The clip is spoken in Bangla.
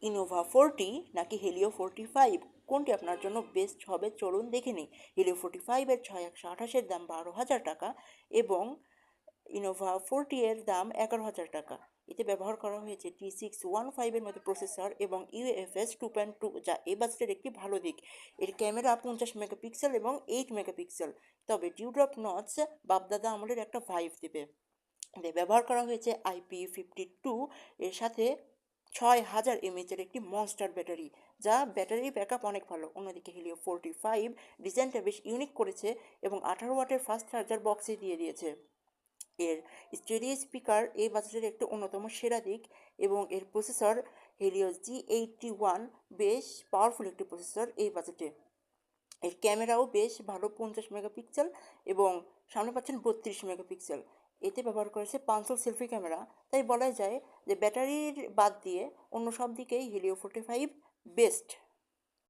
ইনোভা 40 নাকি হেলিও 45, কোনটি আপনার জন্য বেস্ট হবে চলুন দেখে নিই। হেলিও 45-এর 6128-এর দাম 12,000 টাকা এবং ইনোভা 40 এর দাম 11,000 টাকা। এতে ব্যবহার করা হয়েছে T615-এর মতো প্রসেসর এবং UFS 2.2, যা এই বাজেটের একটি ভালো দিক। এর ক্যামেরা 50 মেগাপিক্সেল এবং 8 মেগাপিক্সেল, তবে ডিউড্রপ নচ বাপদাদা আমলের একটা ভাইব দেবে। এতে ব্যবহার করা হয়েছে IP52 এর সাথে 6000 mAh-এর একটি মনস্টার ব্যাটারি, যা ব্যাটারি ব্যাকআপ অনেক ভালো। অন্যদিকে হেলিও 45 ডিজাইনটা বেশ ইউনিক করেছে এবং 18 ওয়াটের ফাস্ট চার্জার বক্সে দিয়ে দিয়েছে। এর স্টেরিও স্পিকার এই বাজেটের একটি অন্যতম সেরা দিক এবং এর প্রসেসর হেলিও G81 বেশ পাওয়ারফুল একটি প্রসেসর এই বাজেটে। এর ক্যামেরাও বেশ ভালো, 50 মেগাপিক্সেল এবং সামনে পাচ্ছেন 32 মেগাপিক্সেল। এতে ব্যবহার করেছে পাঁচশো সেলফি ক্যামেরা, তাই বলা যায় যে ব্যাটারির বাদ দিয়ে অন্য সব দিকেই হেলিও 45 বেস্ট।